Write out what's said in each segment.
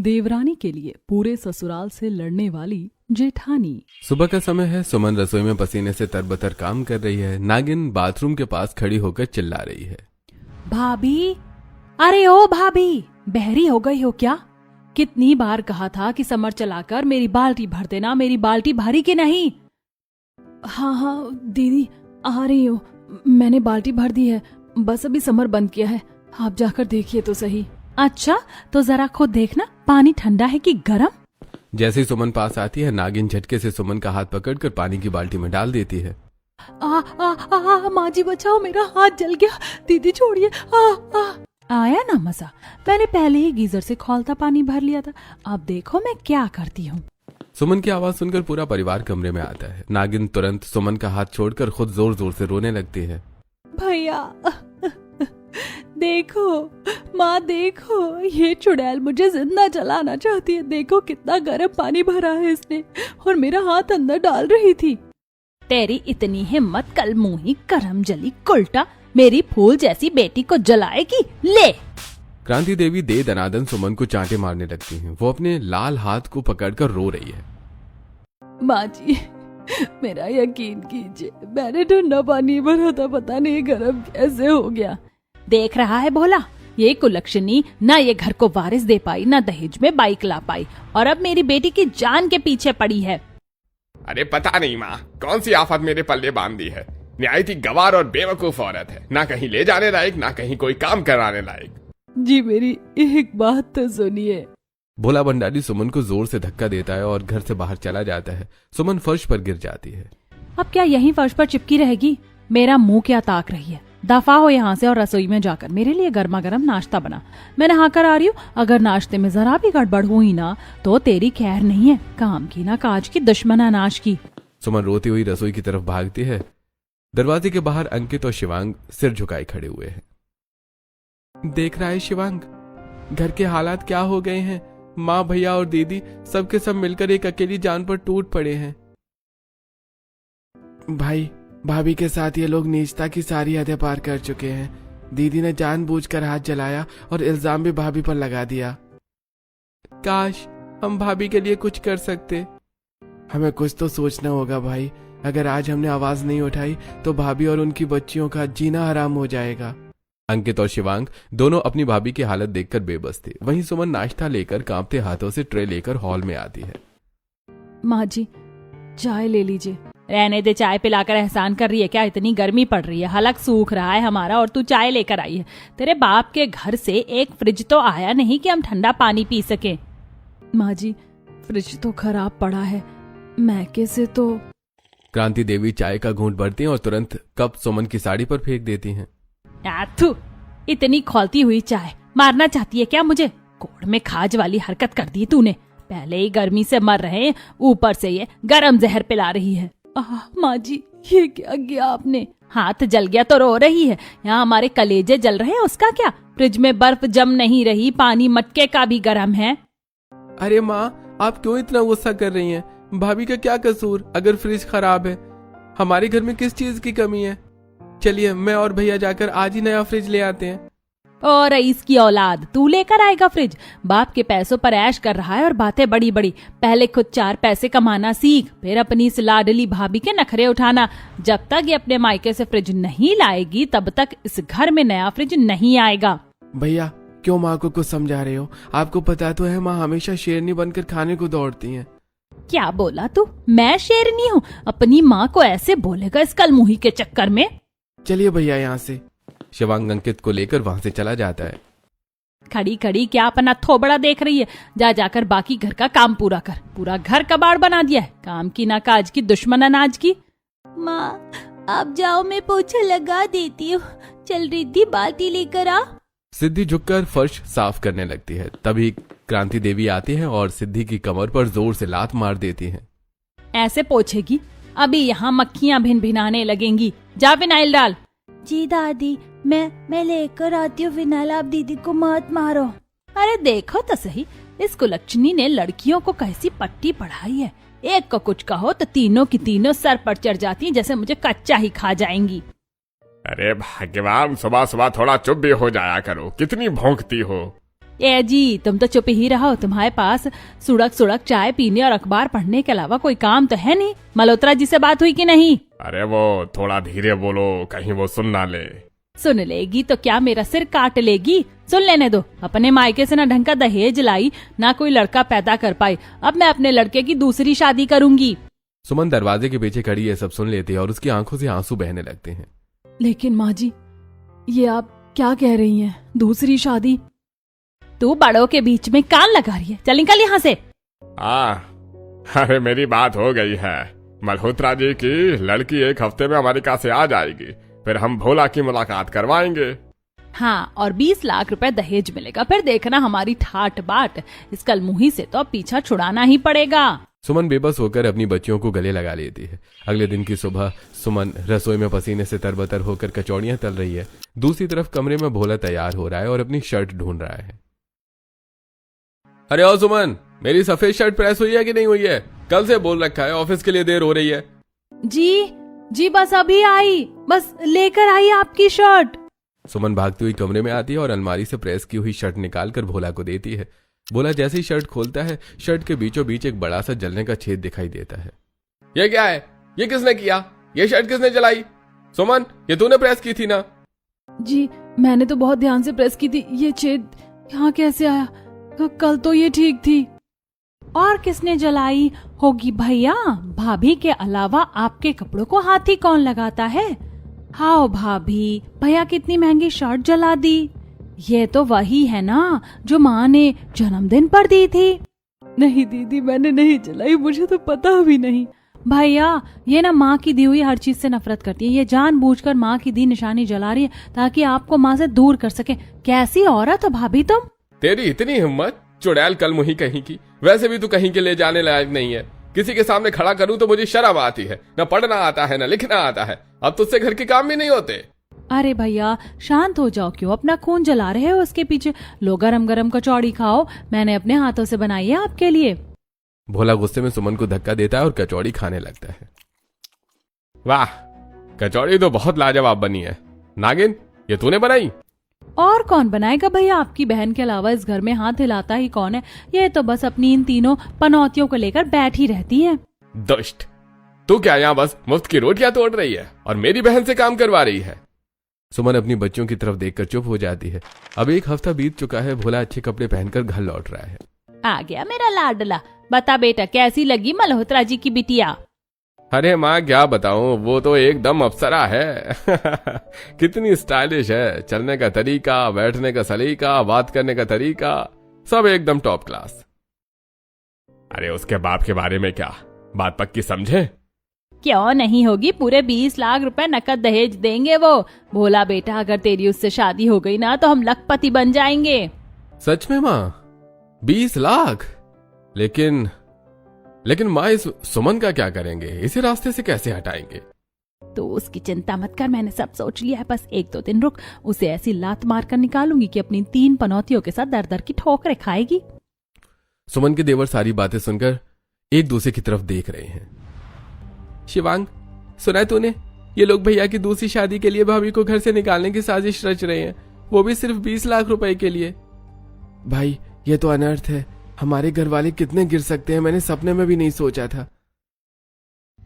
देवरानी के लिए पूरे ससुराल से लड़ने वाली जेठानी। सुबह का समय है। सुमन रसोई में पसीने से तरबतर काम कर रही है। नागिन बाथरूम के पास खड़ी होकर चिल्ला रही है, भाभी, अरे ओ भाभी, बहरी हो गई हो क्या? कितनी बार कहा था कि समर चलाकर मेरी बाल्टी भर देना, मेरी बाल्टी भरी कि नहीं? हाँ हाँ दीदी, आ रही हूँ, मैंने बाल्टी भर दी है, बस अभी समर बंद किया है, आप जाकर देखिए तो सही। अच्छा, तो जरा खुद देखना पानी ठंडा है कि गर्म। जैसे ही सुमन पास आती है, नागिन झटके से सुमन का हाथ पकड़कर पानी की बाल्टी में डाल देती है। माँ जी बचाओ, मेरा हाथ जल गया, दीदी छोड़िए। आया ना मजा, मैंने पहले ही गीजर से खौलता पानी भर लिया था, अब देखो मैं क्या करती हूँ। सुमन की आवाज सुनकर पूरा परिवार कमरे में आता है। नागिन तुरंत सुमन का हाथ छोड़कर खुद जोर जोर से रोने लगती है। भैया देखो, माँ देखो, ये चुड़ैल मुझे जिंदा जलाना चाहती है, देखो कितना गर्म पानी भरा है इसने, और मेरा हाथ अंदर डाल रही थी। तेरी इतनी हिम्मत, कल मुंही करम जली कुल्टा, मेरी फूल जैसी बेटी को जलाएगी? ले। क्रांति देवी दे दनादन सुमन को चांटे मारने लगती हैं। वो अपने लाल हाथ को पकड़कर रो रही है। माँ जी, मेरा यकीन कीजिए, मैंने ठंडा पानी भरा था, पता नहीं गर्म कैसे हो गया। देख रहा है भोला, ये कुलक्षणी ना ये घर को वारिस दे पाई, ना दहेज में बाइक ला पाई, और अब मेरी बेटी की जान के पीछे पड़ी है। अरे पता नहीं माँ, कौन सी आफत मेरे पल्ले बांध दी है। निहायती गवार और बेवकूफ औरत है, ना कहीं ले जाने लायक, ना कहीं कोई काम कराने लायक। जी मेरी एक बात तो सुनिए। भोला भंडारी सुमन को जोर से धक्का देता है और घर से बाहर चला जाता है। सुमन फर्श पर गिर जाती है। अब क्या यहीं फर्श पर चिपकी रहेगी? मेरा मुंह क्या ताक रही है? दफा हो यहाँ से और रसोई में जाकर मेरे लिए गर्मा गर्म नाश्ता बना। मैं नहा कर आ रही हूँ, अगर नाश्ते में जरा भी गड़बड़ हुई ना तो तेरी खैर नहीं है, काम की ना काज की, दुश्मन अनाज की। सुमन रोती हुई रसोई की तरफ भागती है। दरवाजे के बाहर अंकित और शिवांग सिर झुकाए खड़े हुए हैं। देख रहा है शिवांग, घर के हालात क्या हो गए हैं। माँ, भैया और दीदी सबके सब मिलकर एक अकेली जान पर टूट पड़े हैं। भाई, भाभी के साथ ये लोग नीचता की सारी हदें पार कर चुके हैं। दीदी ने जानबूझकर हाथ जलाया और इल्जाम भी भाभी पर लगा दिया। काश हम भाभी के लिए कुछ कर सकते। हमें कुछ तो सोचना होगा भाई, अगर आज हमने आवाज नहीं उठाई तो भाभी और उनकी बच्चियों का जीना हराम हो जाएगा। अंकित और शिवांग दोनों अपनी भाभी की हालत देखकर बेबस थे। वहीं सुमन नाश्ता लेकर कांपते हाथों से ट्रे लेकर हॉल में आती है। माँ जी, चाय ले लीजिए। रहने दे, चाय पिलाकर एहसान कर रही है क्या? इतनी गर्मी पड़ रही है, हलक सूख रहा है हमारा और तू चाय लेकर आई है। तेरे बाप के घर से एक फ्रिज तो आया नहीं कि हम ठंडा पानी पी सके। माँ जी, फ्रिज तो खराब पड़ा है, मैके से तो। क्रांति देवी चाय का घूंट भरती हैं और तुरंत कप सुमन की साड़ी पर फेंक देती हैं। थू, इतनी खौलती हुई चाय, मारना चाहती है क्या मुझे? कोड़ में खाज वाली हरकत कर दी तूने। पहले ही गर्मी से मर रहे हैं, ऊपर से ये गरम जहर पिला रही है। माँ जी, ये क्या किया आपने? हाथ जल गया तो रो रही है, यहाँ हमारे कलेजे जल रहे हैं, उसका क्या? फ्रिज में बर्फ जम नहीं रही, पानी मटके का भी गर्म है। अरे माँ, आप क्यों इतना गुस्सा कर रही हैं? भाभी का क्या कसूर? अगर फ्रिज खराब है, हमारे घर में किस चीज की कमी है? चलिए मैं और भैया जाकर आज ही नया फ्रिज ले आते हैं। और रईस की औलाद, तू लेकर आएगा फ्रिज? बाप के पैसों पर ऐश कर रहा है और बातें बड़ी बड़ी। पहले खुद 4 पैसे कमाना सीख, फिर अपनी इस लाडली भाभी के नखरे उठाना। जब तक ये अपने मायके से फ्रिज नहीं लाएगी तब तक इस घर में नया फ्रिज नहीं आएगा। भैया, क्यों माँ को कुछ समझा रहे हो? आपको पता तो है माँ हमेशा शेरनी बनकर खाने को दौड़ती हैं। क्या बोला तू? मैं शेरनी हूँ? अपनी माँ को ऐसे बोलेगा इस कलमुही के चक्कर में? चलिए भैया यहाँ से। शिवांग अंकित को लेकर वहाँ से चला जाता है। खड़ी खड़ी क्या अपना थोबड़ा देख रही है? जा जाकर बाकी घर का काम पूरा कर। पूरा घर कबाड़ बना दिया है, काम की ना काज की, दुश्मन अनाज की। माँ आप जाओ, मैं पोछा लगा देती हूँ। चल रिद्धि, बाल्टी लेकर आ। सिद्धि झुककर फर्श साफ करने लगती है। तभी क्रांति देवी आती है और सिद्धि की कमर पर जोर से लात मार देती है। ऐसे पोछेगी? अभी यहाँ मक्खियाँ भिन भिनाने लगेंगी। जा फिनाइल डाल। जी दादी, मैं लेकर आती हूँ फिनाइल, आप दीदी को मत मारो। अरे देखो तो सही, इस कुलक्षणी ने लड़कियों को कैसी पट्टी पढ़ाई है। एक को कुछ कहो तो तीनों की तीनों सर पर चढ़ जाती हैं, जैसे मुझे कच्चा ही खा जाएंगी। अरे भगवान, सुबह सुबह थोड़ा चुप भी हो जाया करो, कितनी भौंकती हो। ए जी, तुम तो चुप ही रहो। तुम्हारे पास सुड़क सुड़क चाय पीने और अखबार पढ़ने के अलावा कोई काम तो है नहीं। मल्होत्रा जी से बात हुई कि नहीं? अरे वो थोड़ा धीरे बोलो, कहीं वो सुन ना ले। सुन लेगी तो क्या मेरा सिर काट लेगी? सुन लेने दो। अपने मायके से ना ढंग का दहेज लाई, ना कोई लड़का पैदा कर पाई। अब मैं अपने लड़के की दूसरी शादी करूंगी। सुमन दरवाजे के पीछे खड़ी ये सब सुन लेती है और उसकी आंखों से आंसू बहने लगते हैं। लेकिन माँ जी, ये आप क्या कह रही हैं? दूसरी शादी? तू बड़ों के बीच में कान लगा रही है। चल निकल यहाँ से। अरे मेरी बात हो गई है। मल्होत्रा जी की लड़की 1 हफ्ते में अमेरिका से आ जाएगी, फिर हम भोला की मुलाकात करवाएंगे। हाँ, और 20 लाख रुपए दहेज मिलेगा। फिर देखना हमारी ठाट बाट। इस कलमुही से तो अब पीछा छुड़ाना ही पड़ेगा। सुमन बेबस होकर अपनी बच्चियों को गले लगा लेती है। अगले दिन की सुबह सुमन रसोई में पसीने से तरबतर होकर कचौड़ियां तल रही है। दूसरी तरफ कमरे में भोला तैयार हो रहा है और अपनी शर्ट ढूंढ रहा है। अरे ओ सुमन, मेरी सफेद शर्ट प्रेस हुई है कि नहीं हुई है? कल से बोल रखा है, ऑफिस के लिए देर हो रही है। जी बस अभी आई, बस लेकर आई आपकी शर्ट। सुमन भागती हुई कमरे में आती है और अलमारी से प्रेस की हुई शर्ट निकालकर भोला को देती है। भोला जैसे ही शर्ट खोलता है, शर्ट के बीचों बीच एक बड़ा सा जलने का छेद दिखाई देता है। ये क्या है? ये किसने किया? ये शर्ट किसने जलाई? सुमन, ये तूने प्रेस की थी ना? जी, मैंने तो बहुत ध्यान से प्रेस की थी। ये छेद यहाँ कैसे आया? कल तो ये ठीक थी। और किसने जलाई होगी भैया? भाभी के अलावा आपके कपड़ों को हाथ ही कौन लगाता है? हाओ भाभी, भैया कितनी महंगी शर्ट जला दी। ये तो वही है ना जो माँ ने जन्मदिन पर दी थी। नहीं दीदी, मैंने नहीं जलाई, मुझे तो पता भी नहीं। भैया, ये ना माँ की दी हुई हर चीज से नफरत करती है। ये जानबूझकर माँ की दी निशानी जला रही है ताकि आपको माँ से दूर कर सके। कैसी औरत हो भाभी तुम? तेरी इतनी हिम्मत, चुड़ैल कलमुही कहीं की। वैसे भी तू कहीं के ले जाने लायक नहीं है। किसी के सामने खड़ा करूं तो मुझे शर्म आती है। न पढ़ना आता है, न लिखना आता है। अब तुझसे घर के काम भी नहीं होते। अरे भैया, शांत हो जाओ। क्यों अपना खून जला रहे हो उसके पीछे? लो गरम गरम कचौड़ी खाओ, मैंने अपने हाथों से बनाई है आपके लिए। भोला गुस्से में सुमन को धक्का देता है और कचौड़ी खाने लगता है। वाह, कचौड़ी तो बहुत लाजवाब बनी है। नागिन, ये तूने बनाई? और कौन बनाएगा भैया? आपकी बहन के अलावा इस घर में हाथ हिलाता ही कौन है? ये तो बस अपनी इन तीनों पनौतियों को लेकर बैठी रहती है। दुष्ट, तू क्या यहाँ बस मुफ्त की रोटियां तोड़ रही है और मेरी बहन से काम करवा रही है? सुमन अपनी बच्चों की तरफ देखकर चुप हो जाती है। अब 1 हफ्ता बीत चुका है। भोला अच्छे कपड़े पहनकर घर लौट रहा है। आ गया मेरा लाडला। बता बेटा, कैसी लगी मल्होत्रा जी की बिटिया? अरे माँ, क्या बताऊं, वो तो एकदम अप्सरा है। कितनी स्टाइलिश है। चलने का तरीका, बैठने का सलीका, बात करने का तरीका, सब एकदम टॉप क्लास। अरे उसके बाप के बारे में क्या बात पक्की समझे? क्यों नहीं होगी? पूरे 20 लाख रुपए नकद दहेज देंगे वो। भोला बेटा, अगर तेरी उससे शादी हो गई ना तो हम लखपति बन जाएंगे। सच में माँ? 20 लाख? लेकिन माँ, इस सुमन का क्या करेंगे? इसे रास्ते से कैसे हटाएंगे? तो उसकी चिंता मत कर, मैंने सब सोच लिया है। बस 1-2 दिन रुक, उसे ऐसी लात मार कर निकालूंगी कि अपनी 3 पनौतियों के साथ दर दर की ठोकरें खाएगी। सुमन के देवर सारी बातें सुनकर एक दूसरे की तरफ देख रहे हैं। शिवांग, सुना है तूने? ये लोग भैया की दूसरी शादी के लिए भाभी को घर से निकालने की साजिश रच रहे हैं, वो भी सिर्फ 20 लाख रुपए के लिए। भाई, ये तो अनर्थ है। हमारे घर वाले कितने गिर सकते हैं, मैंने सपने में भी नहीं सोचा था।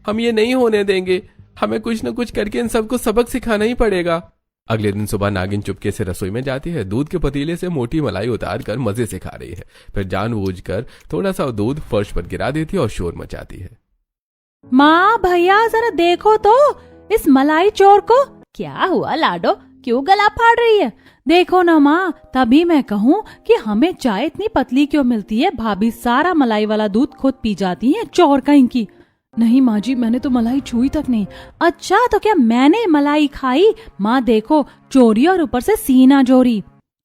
हम ये नहीं होने देंगे। हमें कुछ न कुछ करके इन सबको सबक सिखाना ही पड़ेगा। अगले दिन सुबह नागिन चुपके से रसोई में जाती है। दूध के पतीले से मोटी मलाई उतार कर मजे से खा रही है। फिर जानबूझकर थोड़ा सा दूध फर्श पर गिरा देती है और शोर मचाती है। माँ, भैया, जरा देखो तो इस मलाई चोर को। क्या हुआ लाडो, क्यों गला फाड़ रही है? देखो ना माँ, तभी मैं कहूँ कि हमें चाय इतनी पतली क्यों मिलती है? भाभी सारा मलाई वाला दूध खुद पी जाती है, चोर कहीं की। नहीं माँ जी, मैंने तो मलाई छुई तक नहीं। अच्छा, तो क्या मैंने मलाई खाई? माँ देखो, चोरी और ऊपर से सीना जोरी।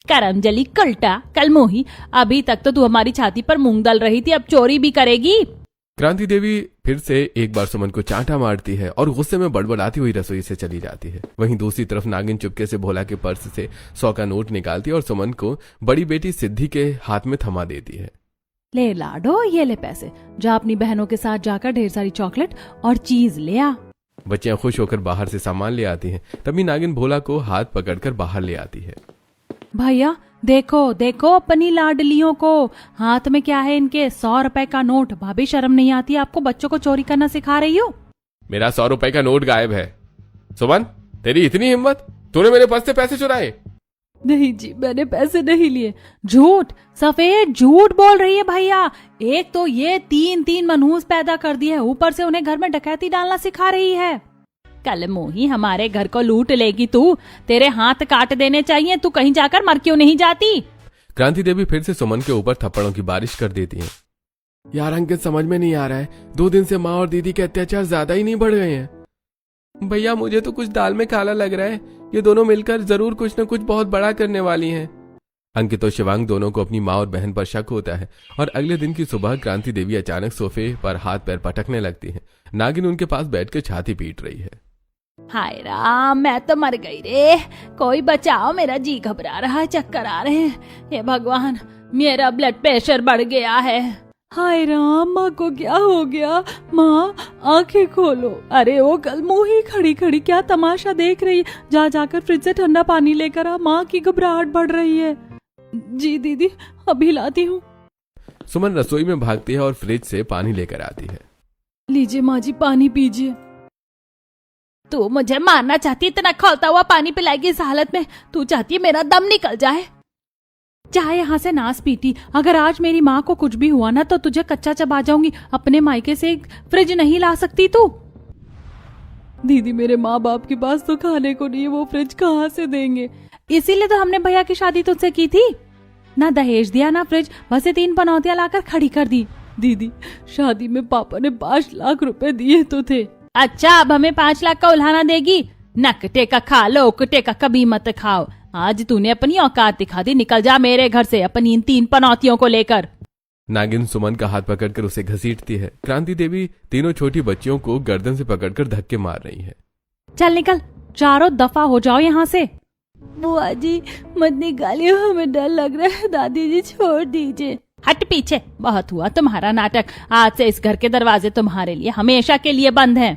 करमजली कल्टा कलमोही, अभी तक तो तू हमारी छाती पर मूंग दल रही थी, अब चोरी भी करेगी? क्रांति देवी फिर से एक बार सुमन को चांटा मारती है और गुस्से में बड़बड़ाती हुई रसोई से चली जाती है। वहीं दूसरी तरफ नागिन चुपके से भोला के पर्स से 100 का नोट निकालती है और सुमन को बड़ी बेटी सिद्धि के हाथ में थमा देती है। ले लाडो, ये ले पैसे, जा अपनी बहनों के साथ जाकर ढेर सारी चॉकलेट और चीज ले आ। बच्चियां खुश होकर बाहर से सामान ले आती हैं। तभी नागिन भोला को हाथ पकड़कर बाहर ले आती है। भैया देखो देखो अपनी लाडलियों को, हाथ में क्या है इनके? 100 रुपए का नोट। भाभी शर्म नहीं आती आपको? बच्चों को चोरी करना सिखा रही हो। मेरा 100 रुपए का नोट गायब है। सुमन, तेरी इतनी हिम्मत, तूने मेरे पर्स से पैसे चुराए? नहीं जी, मैंने पैसे नहीं लिए। झूठ, सफेद झूठ बोल रही है भैया। एक तो ये 3 मनहूस पैदा कर दिए, ऊपर से उन्हें घर में डकैती डालना सिखा रही है। कल मोही हमारे घर को लूट लेगी तू, तेरे हाथ काट देने चाहिए। तू कहीं जाकर मर क्यों नहीं जाती? क्रांति देवी फिर से सुमन के ऊपर थप्पड़ों की बारिश कर देती हैं। यार अंकित, समझ में नहीं आ रहा है, 2 दिन से माँ और दीदी के अत्याचार ज्यादा ही नहीं बढ़ गए हैं? भैया मुझे तो कुछ दाल में काला लग रहा है, ये दोनों मिलकर जरूर कुछ न कुछ बहुत बड़ा करने वाली हैं। अंकित और शिवांग दोनों को अपनी माँ और बहन पर शक होता है और अगले दिन की सुबह क्रांति देवी अचानक सोफे पर हाथ पैर पटकने लगती है। नागिन उनके पास बैठकर छाती पीट रही है। हाय राम, मैं तो मर गई रे, कोई बचाओ, मेरा जी घबरा रहा है, चक्कर आ रहे हैं। हे भगवान, मेरा ब्लड प्रेशर बढ़ गया है। हाय राम, माँ को क्या हो गया? माँ आंखें खोलो। अरे ओ कल मोही खड़ी खड़ी क्या तमाशा देख रही है? जाकर फ्रिज से ठंडा पानी लेकर आ, माँ की घबराहट बढ़ रही है। जी दीदी, अभी लाती हूँ। सुमन रसोई में भागती है और फ्रिज से पानी लेकर आती है। लीजिए माँ जी, पानी पीजिए। तू मुझे मारना चाहती, इतना खौलता हुआ पानी पिलाएगी इस हालत में? तू चाहती है मेरा दम निकल जाए? चाहे यहाँ से नास पीटी, अगर आज मेरी माँ को कुछ भी हुआ ना तो तुझे कच्चा चबा जाऊंगी। अपने मायके से एक फ्रिज नहीं ला सकती तू? दीदी मेरे माँ बाप के पास तो खाने को नहीं है, वो फ्रिज कहाँ से देंगे? इसीलिए तो हमने भैया की शादी तुझसे की थी। ना दहेज दिया ना फ्रिज, बस 3 पनौतियां लाकर खड़ी कर दी। दीदी शादी में पापा ने 5 लाख रुपए दिए तो थे। अच्छा, अब हमें 5 लाख का उल्हाना देगी? नकटे का खा लो, उकटे का कभी मत खाओ। आज तूने अपनी औकात दिखा दी, निकल जा मेरे घर से अपनी इन 3 पनौतियों को लेकर। नागिन सुमन का हाथ पकड़कर उसे घसीटती है। क्रांति देवी तीनों छोटी बच्चियों को गर्दन से पकड़कर धक्के मार रही है। चल निकल, चारों दफा हो जाओ यहाँ से। बुआ जी मत निकालिए, हमें डर लग रहा है। दादी जी छोड़ दीजिए। हट पीछे, बहुत हुआ तुम्हारा नाटक। आज से इस घर के दरवाजे तुम्हारे लिए हमेशा के लिए बंद हैं।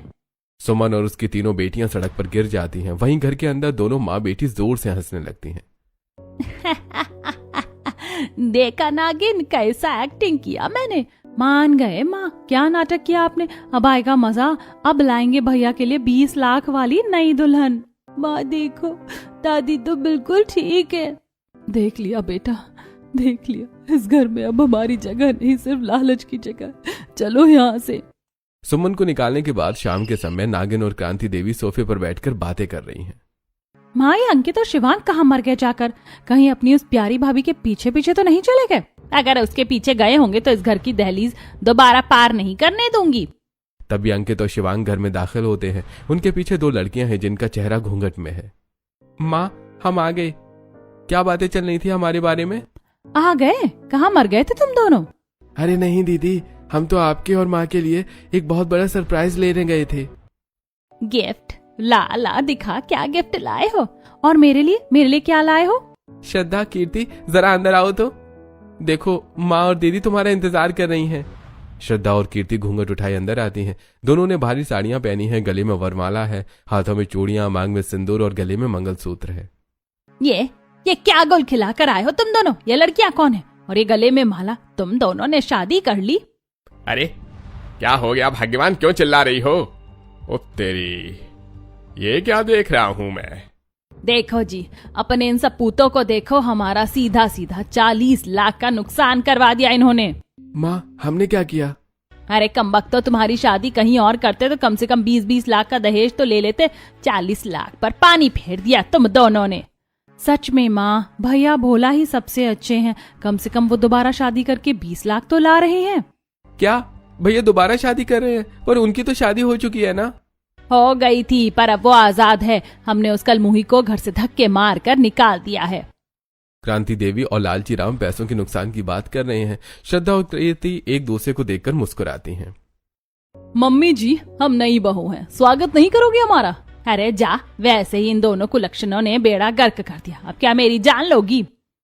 सुमन और उसकी तीनों बेटियां सड़क पर गिर जाती हैं। वहीं घर के अंदर दोनों माँ बेटी जोर से हंसने लगती हैं। देखा नागिन, कैसा एक्टिंग किया मैंने। मान गए माँ, क्या नाटक किया आपने। अब आएगा मजा, अब लाएंगे भैया के लिए 20 लाख वाली नई दुल्हन। माँ देखो, दादी तो बिल्कुल ठीक है। देख लिया बेटा, देख लिया, इस घर में अब हमारी जगह नहीं, सिर्फ लालच की जगह। चलो यहाँ से। सुमन को निकालने के बाद शाम के समय नागिन और क्रांति देवी सोफे पर बैठकर बातें कर रही हैं। माँ, ये अंकित और शिवांग कहाँ मर गए जाकर? कहीं अपनी उस प्यारी भाभी के पीछे पीछे तो नहीं चले गए? अगर उसके पीछे गए होंगे तो इस घर की दहलीज दोबारा पार नहीं करने दूंगी। तभी अंकित और शिवांग घर में दाखिल होते हैं। उनके पीछे 2 लड़कियां हैं जिनका चेहरा घूंघट में है। माँ, हम आ गए। क्या बातें चल रही थी हमारे बारे में? आ गए? कहाँ मर गए थे तुम दोनों? अरे नहीं दीदी, हम तो आपके और माँ के लिए एक बहुत बड़ा सरप्राइज लेने गए थे। गिफ्ट? ला ला दिखा, क्या गिफ्ट लाए हो? और मेरे लिए क्या लाए हो? श्रद्धा, कीर्ति, जरा अंदर आओ तो। देखो, माँ और दीदी तुम्हारा इंतजार कर रही हैं। श्रद्धा और कीर्ति घूंघट उठाए अंदर आती हैं। दोनों ने भारी साड़ियां पहनी हैं, गले में वरमाला है, हाथों में चूड़ियां, मांग में सिंदूर और गले में मंगलसूत्र है। ये क्या गोल खिला कर आए हो तुम दोनों? ये लड़कियां कौन है और ये गले में माला? तुम दोनों ने शादी कर ली? अरे क्या हो गया भाग्यवान, क्यों चिल्ला रही हो? ओ तेरी, ये क्या देख रहा हूं मैं? देखो जी, अपने इन सपूतों को देखो, हमारा सीधा सीधा 40 लाख का नुकसान करवा दिया इन्होंने। माँ, हमने क्या किया? अरे कमबख्त, तो तुम्हारी शादी कहीं और करते तो कम से कम 20-20 लाख का दहेज तो ले लेते। 40 लाख पर पानी फेर दिया तुम दोनों ने। सच में माँ, भैया भोला ही सबसे अच्छे हैं। कम से कम वो दोबारा शादी करके 20 लाख तो ला रहे हैं। क्या भैया दोबारा शादी कर रहे हैं? पर उनकी तो शादी हो चुकी है ना। हो गई थी, पर अब वो आजाद है। हमने उस कलमुही को घर से धक्के मार कर निकाल दिया है। क्रांति देवी और लालची राम पैसों के नुकसान की बात कर रहे हैं। श्रद्धा और कीर्ति एक दूसरे को देखकर मुस्कुराती हैं। मम्मी जी, हम नई बहू हैं, स्वागत नहीं करोगे हमारा? अरे जा, वैसे ही इन दोनों कुलक्षणों ने बेड़ा गर्क कर दिया, अब क्या मेरी जान लोगी?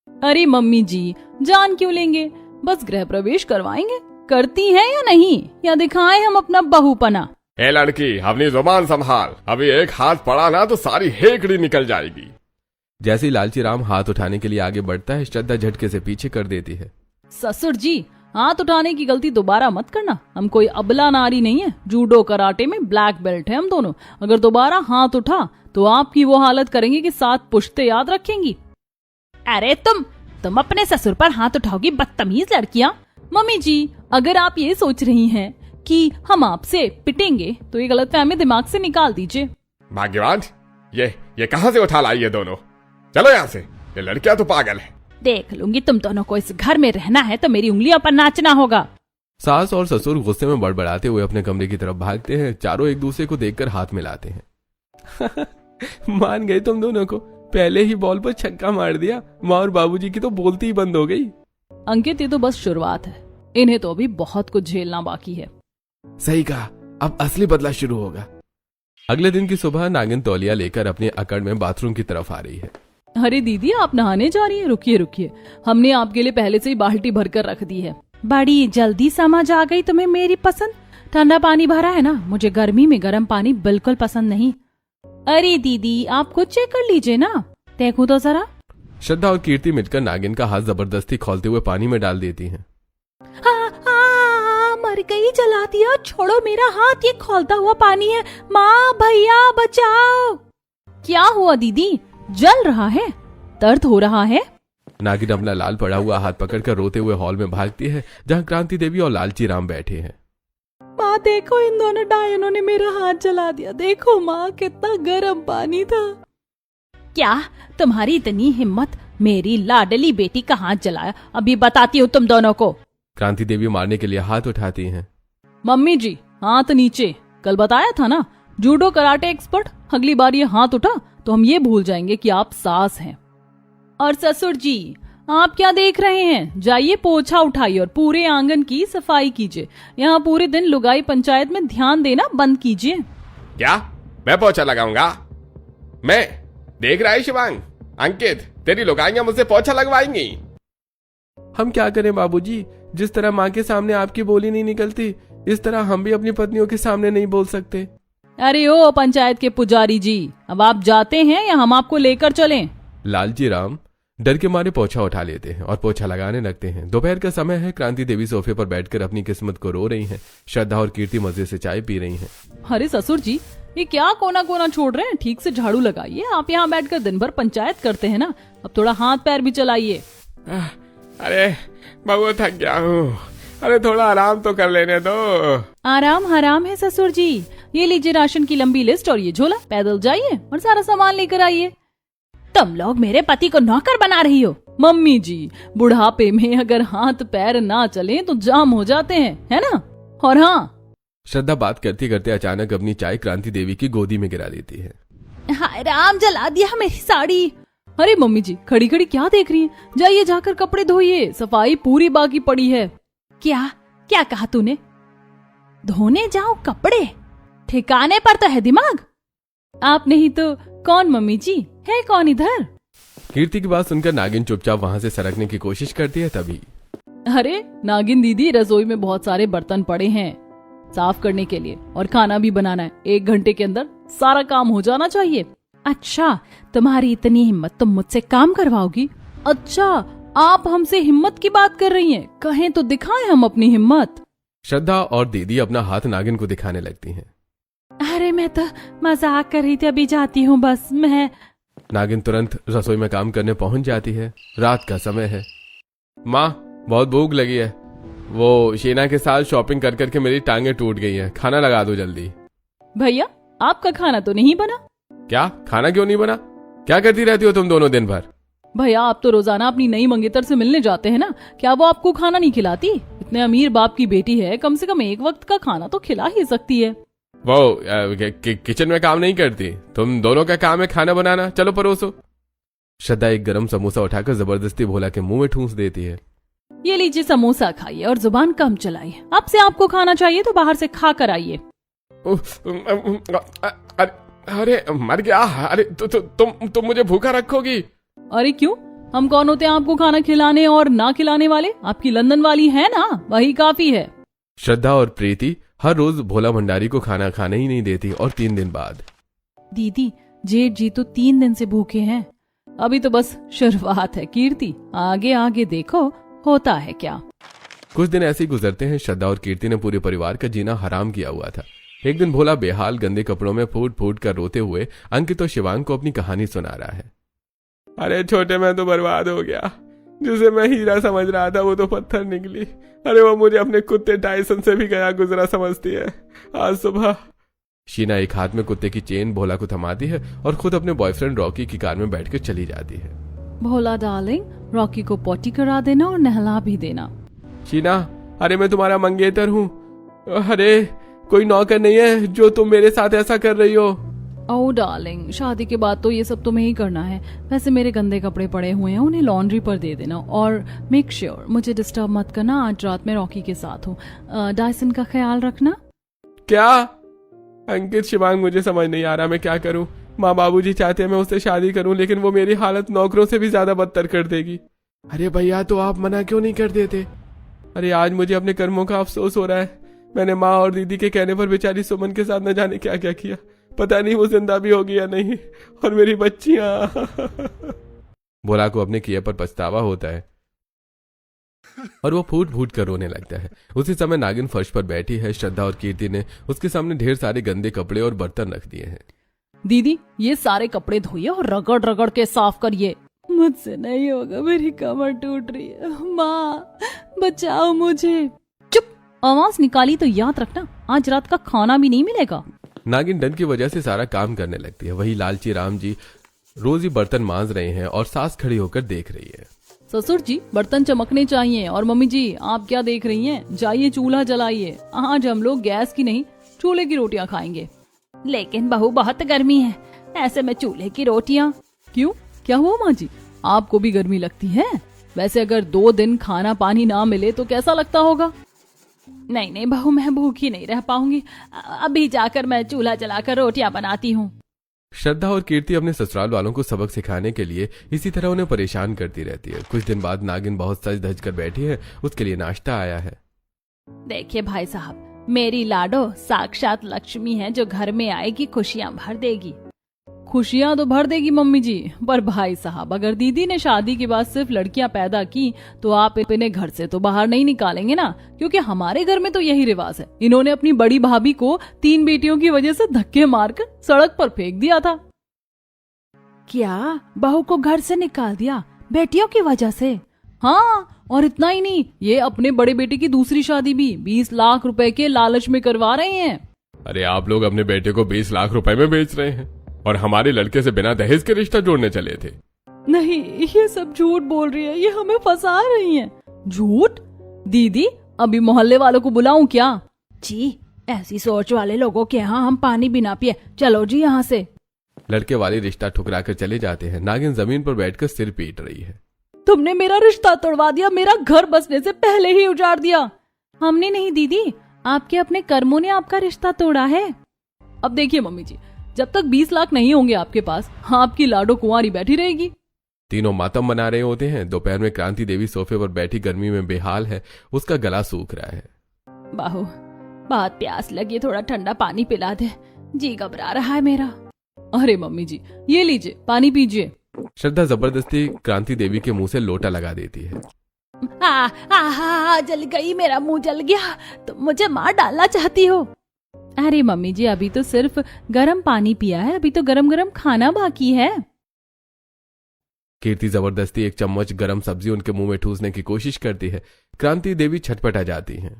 अरे मम्मी जी, जान क्यों लेंगे, बस गृह प्रवेश करवाएंगे। करती है या नहीं, या दिखाएं हम अपना बहुपना? ए लड़की, अपनी जुबान संभाल, अभी एक हाथ पड़ा ना तो सारी हेकड़ी निकल जाएगी। जैसे ही लालची राम हाथ उठाने के लिए आगे बढ़ता है, श्रद्धा झटके से पीछे कर देती है। ससुर जी, हाथ उठाने की गलती दोबारा मत करना। हम कोई अबला नारी नहीं है, जूडो कराटे में ब्लैक बेल्ट है हम दोनों। अगर दोबारा हाथ उठा तो आपकी वो हालत करेंगे कि 7 पुश्ते याद रखेंगी। अरे तुम अपने ससुर पर हाथ उठाओगी, बदतमीज लड़कियां। मम्मी जी, अगर आप ये सोच रही हैं कि हम आपसे पिटेंगे तो ये गलतफहमी दिमाग से निकाल दीजिए। भाग्यवान, ये कहां से उठा लाई ये दोनों? चलो यहाँ से, ये लड़कियां तो पागल है। देख लूंगी, तुम दोनों को इस घर में रहना है तो मेरी उंगलियों पर नाचना होगा। सास और ससुर गुस्से में बड़बड़ाते हुए अपने कमरे की तरफ भागते हैं। चारों एक दूसरे को देखकर हाथ मिलाते हैं। मान गए तुम दोनों को, पहले ही बॉल पर छक्का मार दिया। माँ और बाबूजी की तो बोलती ही बंद हो गई। अंकित, ये तो बस शुरुआत है, इन्हें तो अभी बहुत कुछ झेलना बाकी है। सही कहा, अब असली बदला शुरू होगा। अगले दिन की सुबह नागिन तौलिया लेकर अपने अकड़ में बाथरूम की तरफ आ रही है। अरे दीदी, आप नहाने जा रही हैं? रुकिए रुकिए, हमने आपके लिए पहले से ही बाल्टी भरकर रख दी है। बड़ी जल्दी समझ आ गई तुम्हें मेरी पसंद। ठंडा पानी भरा है ना, मुझे गर्मी में गर्म पानी बिल्कुल पसंद नहीं। अरे दीदी, आप खुद चेक कर लीजिए ना, देखो तो जरा। श्रद्धा और कीर्ति मिलकर नागिन का हाथ जबरदस्ती खोलते हुए पानी में डाल देती हैं। मर गई, जला दिया, छोड़ो मेरा हाथ, ये खोलता हुआ पानी है। माँ भैया बचाओ। क्या हुआ दीदी, जल रहा है? दर्द हो रहा है? नागिन अपना लाल पड़ा हुआ हाथ पकड़कर रोते हुए हॉल में भागती है, जहाँ क्रांति देवी और लालची राम बैठे हैं। माँ देखो, इन दोनों डायनों ने मेरा हाथ जला दिया। देखो माँ, कितना गर्म पानी था। क्या तुम्हारी इतनी हिम्मत, मेरी लाडली बेटी का हाथ जलाया? अभी बताती हूँ तुम दोनों को। क्रांति देवी मारने के लिए हाथ उठाती हैं। मम्मी जी, हाथ नीचे। कल बताया था ना, जूडो कराटे एक्सपर्ट। अगली बार ये हाथ उठा तो हम ये भूल जाएंगे कि आप सास हैं। और ससुर जी, आप क्या देख रहे हैं? जाइए पोछा उठाइए और पूरे आंगन की सफाई कीजिए। यहाँ पूरे दिन लुगाई पंचायत में ध्यान देना बंद कीजिए। क्या मैं पोछा लगाऊंगा? मैं देख रहा है शिवांग, अंकित, तेरी लुगाइयां मुझसे पोछा लगवाएंगी। हम क्या करें बाबूजी, जिस तरह माँ के सामने आपकी बोली नहीं निकलती, इस तरह हम भी अपनी पत्नियों के सामने नहीं बोल सकते। अरे ओ पंचायत के पुजारी जी, अब आप जाते हैं या हम आपको लेकर चलें? लालची राम डर के मारे पोछा उठा लेते हैं और पोछा लगाने लगते हैं। दोपहर का समय है। क्रांति देवी सोफे पर बैठकर अपनी किस्मत को रो रही हैं। श्रद्धा और कीर्ति मजे से चाय पी रही हैं। अरे ससुर जी, ये क्या कोना कोना छोड़ रहे हैं? ठीक से झाड़ू लगाइए। आप यहाँ बैठकर दिन भर पंचायत करते हैं ना, अब थोड़ा हाथ पैर भी चलाइए। अरे बबू, थक गया हूँ। अरे थोड़ा आराम तो कर लेने दो। आराम हराम है ससुर जी। ये लीजिए राशन की लंबी लिस्ट और ये झोला, पैदल जाइए और सारा सामान लेकर आइए। तुम लोग मेरे पति को नौकर बना रही हो। मम्मी जी, बुढ़ापे में अगर हाथ पैर ना चले तो जाम हो जाते हैं, है ना? और हाँ, श्रद्धा बात करते करते अचानक अपनी चाय क्रांति देवी की गोदी में गिरा देती है। हाय राम, जला दिया मेरी साड़ी। अरे मम्मी जी, खड़ी खड़ी क्या देख रही हैं? जाइए जाकर कपड़े धोइए, सफाई पूरी बाकी पड़ी है। क्या क्या कहा तूने? धोने जाओ कपड़े? ठिकाने पर तो है दिमाग। आप नहीं तो कौन मम्मी जी? है कौन इधर? कीर्ति की बात सुनकर नागिन चुपचाप वहां से सरकने की कोशिश करती है। तभी अरे नागिन दीदी, रसोई में बहुत सारे बर्तन पड़े हैं साफ करने के लिए और खाना भी बनाना है। 1 घंटे के अंदर सारा काम हो जाना चाहिए। अच्छा, तुम्हारी इतनी हिम्मत, तुम मुझसे काम करवाओगी? अच्छा, आप हमसे हिम्मत की बात कर रही हैं? कहें तो दिखाएं हम अपनी हिम्मत। श्रद्धा और दीदी अपना हाथ नागिन को दिखाने लगती हैं। अरे मैं तो मजाक कर रही थी, अभी जाती हूँ बस मैं। नागिन तुरंत रसोई में काम करने पहुंच जाती है। रात का समय है। माँ, बहुत भूख लगी है। वो शीना के साथ शॉपिंग कर करके मेरी टांगे टूट गई हैं। खाना लगा दो जल्दी। भैया, आपका खाना तो नहीं बना? क्या खाना क्यों नहीं बना? क्या करती रहती हो तुम दोनों दिन भर? भैया, आप तो रोजाना अपनी नई मंगेतर से मिलने जाते हैं ना, क्या वो आपको खाना नहीं खिलाती? इतने अमीर बाप की बेटी है, कम से कम एक वक्त का खाना तो खिला ही सकती है। वो किचन में काम नहीं करती? तुम दोनों का काम है खाना बनाना। चलो परोसो। श्रद्धा एक गरम समोसा उठाकर जबरदस्ती भोला के मुंह में ठूंस देती है। ये लीजिए समोसा खाइए और जुबान कम चलाइए। अब से आपको खाना चाहिए तो बाहर से खा कर आइए। अरे मर गया। अरे तुम मुझे भूखा रखोगी? अरे क्यों, हम कौन होते हैं आपको खाना खिलाने और ना खिलाने वाले? आपकी लंदन वाली है ना, वही काफी है। श्रद्धा और प्रीति हर रोज भोला भंडारी को खाना खाने ही नहीं देती। और 3 दिन बाद दीदी, जेठ जी तो 3 दिन से भूखे हैं। अभी तो बस शुरुआत है कीर्ति, आगे आगे देखो होता है क्या। कुछ दिन ऐसे ही गुजरते हैं। श्रद्धा और कीर्ति ने पूरे परिवार का जीना हराम किया हुआ था। एक दिन भोला बेहाल गंदे कपड़ों में फूट फूट कर रोते हुए अंकित और शिवांग को अपनी कहानी सुना रहा है। अरे छोटे, मैं तो बर्बाद हो गया। जिसे मैं हीरा समझ रहा था वो तो पत्थर निकली। अरे वो मुझे अपने कुत्ते टाइसन से भी गया गुजरा समझती है। आज सुबह शीना एक हाथ में कुत्ते की चेन भोला को थमाती है और खुद अपने बॉयफ्रेंड रॉकी की कार में बैठकर चली जाती है। भोला डार्लिंग, रॉकी को पोटी करा देना और नहला भी देना। शीना, अरे मैं तुम्हारा मंगेतर हूँ। अरे कोई नौकर नहीं है जो तुम मेरे साथ ऐसा कर रही हो। ओह डार्लिंग, शादी के बाद तो ये सब तुम्हें ही करना है। वैसे मेरे गंदे कपड़े पड़े हुए हैं, उन्हें लॉन्ड्री पर दे देना और मेक श्योर मुझे डिस्टर्ब मत करना। आज रात में रॉकी के साथ हूँ। डायसन का ख्याल रखना। क्या? अंकित, शिवांग, मुझे समझ नहीं आ रहा मैं क्या करूं। माँ बाबूजी चाहते हैं मैं उससे शादी करूं, लेकिन वो मेरी हालत नौकरों से भी ज्यादा बदतर कर देगी। अरे भैया, तो आप मना क्यों नहीं कर देते? अरे आज मुझे अपने कर्मों का अफसोस हो रहा है। मैंने माँ और दीदी के कहने पर बेचारी सुमन के साथ न जाने क्या क्या किया। पता नहीं वो जिंदा भी होगी या नहीं। और मेरी बच्चियां। भोला को अपने किए पर पछतावा होता है और वो फूट फूट कर रोने लगता है। उसी समय नागिन फर्श पर बैठी है। श्रद्धा और कीर्ति ने उसके सामने ढेर सारे गंदे कपड़े और बर्तन रख दिए हैं। दीदी, ये सारे कपड़े धोइए और रगड़ रगड़ के साफ करिए। मुझसे नहीं होगा, मेरी कमर टूट रही है। माँ बचाओ मुझे। चुप, आवाज निकाली तो याद रखना आज रात का खाना भी नहीं मिलेगा। नागिन डर की वजह से सारा काम करने लगती है। वही लालची राम जी रोज ही बर्तन मांज रहे हैं और सास खड़ी होकर देख रही है। ससुर जी, बर्तन चमकने चाहिए। और मम्मी जी, आप क्या देख रही हैं? जाइए चूल्हा जलाइए। आज हम लोग गैस की नहीं चूल्हे की रोटियां खाएंगे। लेकिन बहू बहुत गर्मी है, ऐसे में चूल्हे की रोटियां। क्यों, क्या हुआ माँ जी? आपको भी गर्मी लगती है? वैसे अगर 2 दिन खाना पानी ना मिले तो कैसा लगता होगा? नहीं नहीं बहू, मैं भूखी नहीं रह पाऊंगी। अभी जाकर मैं चूल्हा जलाकर रोटियां बनाती हूँ। श्रद्धा और कीर्ति अपने ससुराल वालों को सबक सिखाने के लिए इसी तरह उन्हें परेशान करती रहती है। कुछ दिन बाद नागिन बहुत सज धज कर बैठी है। उसके लिए नाश्ता आया है। देखिए भाई साहब, मेरी लाडो साक्षात लक्ष्मी है जो घर में आएगी खुशियां भर देगी। खुशियां तो भर देगी मम्मी जी, पर भाई साहब अगर दीदी ने शादी के बाद सिर्फ लड़कियां पैदा की तो आप इन्हें घर से तो बाहर नहीं निकालेंगे ना, क्योंकि हमारे घर में तो यही रिवाज है। इन्होंने अपनी बड़ी भाभी को 3 बेटियों की वजह से धक्के मारकर सड़क पर फेंक दिया था। क्या, बहू को घर से निकाल दिया बेटियों की वजह से? हाँ, और इतना ही नहीं, ये अपने बड़े बेटे की दूसरी शादी भी 20 लाख रुपए के लालच में करवा रहे हैं। अरे आप लोग अपने बेटे को 20 लाख रुपए में बेच रहे हैं और हमारे लड़के से बिना दहेज के रिश्ता जोड़ने चले थे। नहीं, ये सब झूठ बोल रही है, ये हमें फंसा रही हैं। झूठ? दीदी, अभी मोहल्ले वालों को बुलाऊं क्या? जी, ऐसी सोच वाले लोगों के यहाँ हम पानी भी ना पिए। चलो जी यहाँ से। लड़के वाले रिश्ता ठुकरा कर चले जाते हैं। नागिन जमीन पर बैठकर सिर पीट रही है। तुमने मेरा रिश्ता तोड़वा दिया, मेरा घर बसने से पहले ही उजाड़ दिया। हमने नहीं दीदी, आपके अपने कर्मों ने आपका रिश्ता तोड़ा है। अब देखिए मम्मी जी, जब तक 20 लाख नहीं होंगे आपके पास, आपकी लाडो कुंवारी बैठी रहेगी। तीनों मातम मना रहे होते हैं। दोपहर में क्रांति देवी सोफे पर बैठी गर्मी में बेहाल है। उसका गला सूख रहा है। बाहू, बहुत प्यास लगी, थोड़ा ठंडा पानी पिला दे, जी घबरा रहा है मेरा। अरे मम्मी जी, ये लीजिए पानी पीजिए। श्रद्धा जबरदस्ती क्रांति देवी के मुंह से लोटा लगा देती है। जल गई, मेरा मुंह जल गया। तुम मुझे मार डालना चाहती हो? अरे मम्मी जी, अभी तो सिर्फ गर्म पानी पिया है, अभी तो गरम गरम खाना बाकी है। कीर्ति जबरदस्ती एक चम्मच गरम सब्जी उनके मुंह में ठूसने की कोशिश करती है। क्रांति देवी छटपटा जाती हैं।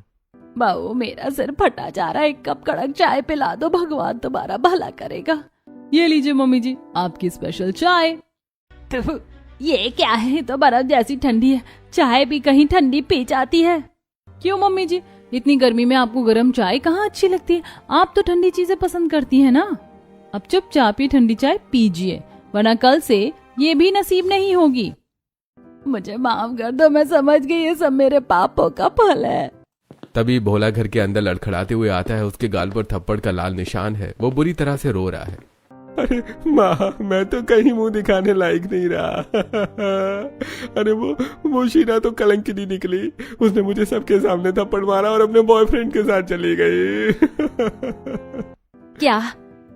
बाबू, मेरा सिर फटा जा रहा है, 1 कप कड़क चाय पिला दो, भगवान तुम्हारा भला करेगा। ये लीजिए मम्मी जी, आपकी स्पेशल चाय। ये क्या है, तो बर्फ जैसी ठंडी है। चाय भी कहीं ठंडी पी जाती है। क्यों मम्मी जी, इतनी गर्मी में आपको गर्म चाय कहाँ अच्छी लगती है? आप तो ठंडी चीजें पसंद करती हैं ना। अब चुपचाप ही ठंडी चाय पीजिए, वरना कल से ये भी नसीब नहीं होगी। मुझे माफ कर दो, मैं समझ गई ये सब मेरे पापों का फल है। तभी भोला घर के अंदर लड़खड़ाते हुए आता है। उसके गाल पर थप्पड़ का लाल निशान है। वो बुरी तरह से रो रहा है। अरे माँ, मैं तो कहीं मुंह दिखाने लायक नहीं रहा। अरे वो शीना तो कलंकिनी निकली। उसने मुझे सबके सामने थप्पड़ मारा और अपने बॉयफ्रेंड के साथ चली गई। क्या?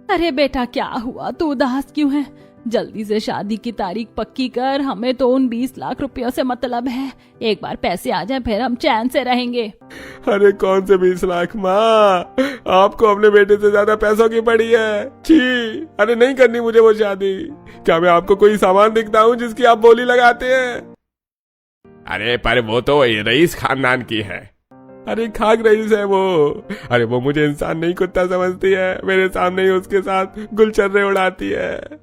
अरे बेटा, क्या हुआ? तू उदास क्यों है? जल्दी से शादी की तारीख पक्की कर, हमें तो उन 20 लाख रुपयों से मतलब है। एक बार पैसे आ जाए फिर हम चैन से रहेंगे। अरे कौन से 20 लाख माँ, आपको अपने बेटे से ज्यादा पैसों की पड़ी है। छी, अरे नहीं करनी मुझे वो शादी। क्या मैं आपको कोई सामान दिखता हूँ जिसकी आप बोली लगाते हैं? अरे पर वो तो रईस खानदान की है। अरे खाक रईस है वो। अरे वो मुझे इंसान नहीं कुत्ता समझती है, मेरे सामने ही उसके साथ गुलछर्रे उड़ाती है।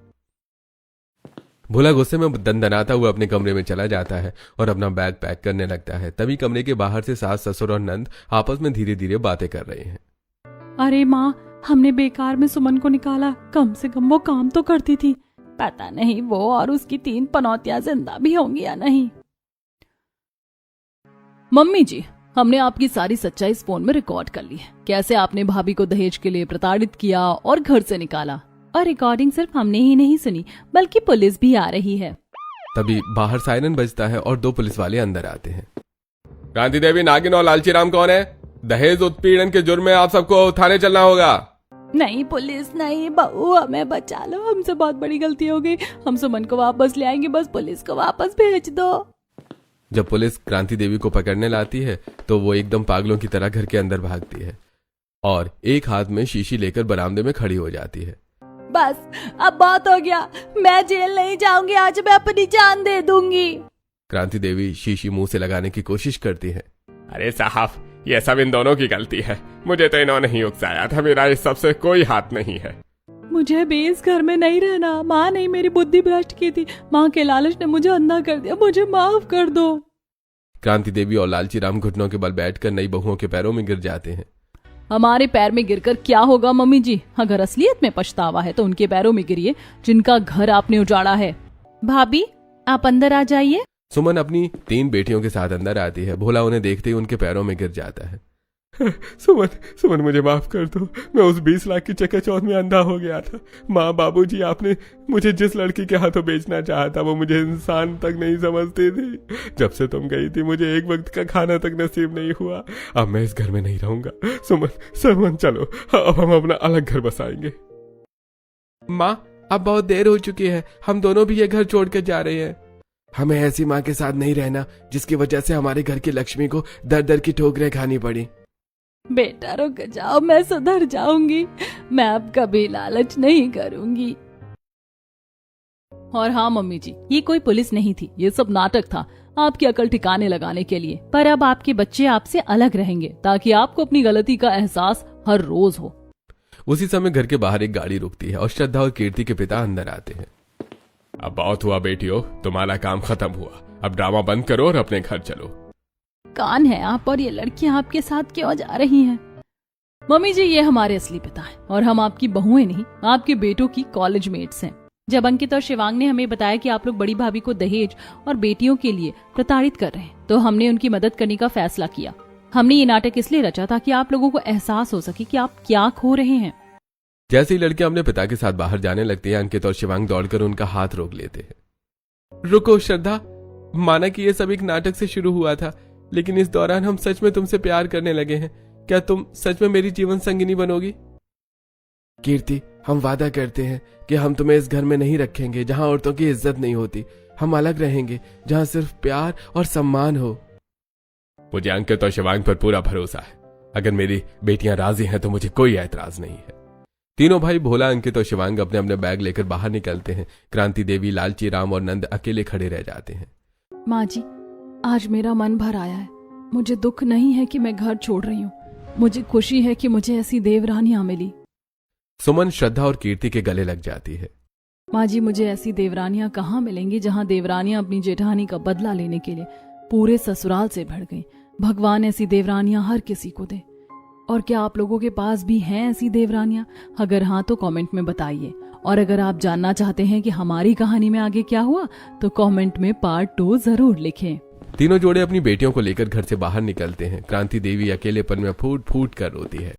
भोला गुस्से में दंदनाता हुआ अपने कमरे में चला जाता है और अपना बैग पैक करने लगता है। तभी कमरे के बाहर से सास, ससुर और नंद आपस में धीरे धीरे बातें कर रहे हैं। अरे माँ, हमने बेकार में सुमन को निकाला, कम से कम वो काम तो करती थी। पता नहीं वो और उसकी 3 पनौतियां जिंदा भी होंगी या नहीं। मम्मी जी, हमने आपकी सारी सच्चाई इस फोन में रिकॉर्ड कर ली है। कैसे आपने भाभी को दहेज के लिए प्रताड़ित किया और घर से निकाला। और रिकॉर्डिंग सिर्फ हमने ही नहीं सुनी, बल्कि पुलिस भी आ रही है। तभी बाहर सायरन बजता है और 2 पुलिस वाले अंदर आते हैं। क्रांति देवी, नागिन और लालची राम कौन है? दहेज उत्पीड़न के जुर्म में आप सबको थाने चलना होगा। नहीं पुलिस नहीं, बहू हमें बचा लो, हमसे बहुत बड़ी गलती हो गई। हम सुमन को वापस ले आएंगे, बस पुलिस को वापस भेज दो। जब पुलिस क्रांति देवी को पकड़ने लाती है तो वो एकदम पागलों की तरह घर के अंदर भागती है और एक हाथ में शीशी लेकर बरामदे में खड़ी हो जाती है। बस अब बहुत हो गया, मैं जेल नहीं जाऊंगी, आज मैं अपनी जान दे दूंगी। क्रांति देवी शीशी मुंह से लगाने की कोशिश करती है। अरे साहब, ये सब इन दोनों की गलती है, मुझे तो इन्होंने ही उकसाया था, मेरा इस सबसे कोई हाथ नहीं है। मुझे भी इस घर में नहीं रहना। माँ ने मेरी बुद्धि भ्रष्ट की थी, माँ के लालच ने मुझे अंधा कर दिया, मुझे माफ कर दो। क्रांति देवी और लालची राम घुटनों के बल बैठकर नई बहुओं के पैरों में गिर जाते हैं। हमारे पैर में गिरकर क्या होगा मम्मी जी? अगर असलियत में पछतावा है तो उनके पैरों में गिरिए जिनका घर आपने उजाड़ा है। भाभी आप अंदर आ जाइए। सुमन अपनी 3 बेटियों के साथ अंदर आती है। भोला उन्हें देखते ही उनके पैरों में गिर जाता है। सुमन मुझे माफ कर दो, मैं उस 20 लाख की चकाचौंध में अंधा हो गया था। माँ, बाबूजी, आपने मुझे जिस लड़की के हाथों बेचना चाहा था वो मुझे इंसान तक नहीं समझती थी। जब से तुम गई थी मुझे एक वक्त का खाना तक नसीब नहीं हुआ। अब मैं इस घर में नहीं रहूंगा। सुमन चलो, अब हम अपना अलग घर बसाएंगे। माँ, अब बहुत देर हो चुकी है, हम दोनों भी ये घर छोड़कर जा रहे हैं। हमें ऐसी माँ के साथ नहीं रहना जिसकी वजह से हमारे घर की लक्ष्मी को दर दर की ठोकरें खानी पड़ी। बेटा रुक जाओ, मैं सुधर जाऊंगी, मैं अब कभी लालच नहीं करूंगी। और हाँ मम्मी जी, ये कोई पुलिस नहीं थी, ये सब नाटक था आपकी अकल ठिकाने लगाने के लिए। पर अब आपके बच्चे आपसे अलग रहेंगे ताकि आपको अपनी गलती का एहसास हर रोज हो। उसी समय घर के बाहर एक गाड़ी रुकती है और श्रद्धा और कीर्ति के पिता अंदर आते हैं। अब बहुत हुआ बेटियों, तुम्हारा काम खत्म हुआ, अब ड्रामा बंद करो और अपने घर चलो। कौन है आप और ये लड़कियां आपके साथ क्यों जा रही हैं? मम्मी जी, ये हमारे असली पिता हैं और हम आपकी बहुएं नहीं, आपके बेटों की कॉलेज मेट्स हैं। जब अंकित और शिवांग ने हमें बताया कि आप लोग बड़ी भाभी को दहेज और बेटियों के लिए प्रताड़ित कर रहे हैं तो हमने उनकी मदद करने का फैसला किया। हमने ये नाटक इसलिए रचा ताकि आप लोगों को एहसास हो सके कि आप क्या खो रहे हैं। जैसे ही लड़कियां अपने पिता के साथ बाहर जाने लगती हैं, अंकित और शिवांग दौड़कर उनका हाथ रोक लेते हैं। रुको श्रद्धा, माना कि ये सब एक नाटक से शुरू हुआ था, लेकिन इस दौरान हम सच में तुमसे प्यार करने लगे हैं। क्या तुम सच में मेरी जीवन संगिनी बनोगी? कीर्ति, हम वादा करते हैं कि हम तुम्हें इस घर में नहीं रखेंगे जहां औरतों की इज्जत नहीं होती। हम अलग रहेंगे जहां सिर्फ प्यार और सम्मान हो। मुझे अंकित और शिवांग पर पूरा भरोसा है। अगर मेरी बेटियां राजी हैं तो मुझे कोई ऐतराज नहीं है। तीनों भाई भोला, अंकित और शिवांग अपने अपने बैग लेकर बाहर निकलते हैं। क्रांति देवी, लालची राम और नंद अकेले खड़े रह जाते हैं। माँ जी, आज मेरा मन भर आया है। मुझे दुख नहीं है कि मैं घर छोड़ रही हूँ, मुझे खुशी है कि मुझे ऐसी देवरानियां मिली। सुमन श्रद्धा और कीर्ति के गले लग जाती है। माँ जी, मुझे ऐसी देवरानियां कहाँ मिलेंगी जहाँ देवरानियां अपनी जेठानी का बदला लेने के लिए पूरे ससुराल से भड़ गई। भगवान ऐसी देवरानियां हर किसी को दे। और क्या आप लोगों के पास भी हैं ऐसी देवरानियां? अगर हाँ तो कमेंट में बताइए। और अगर आप जानना चाहते हैं कि हमारी कहानी में आगे क्या हुआ तो कमेंट में पार्ट 2 जरूर लिखें। तीनों जोड़े अपनी बेटियों को लेकर घर से बाहर निकलते हैं। क्रांति देवी अकेलेपन में फूट फूट कर रोती है।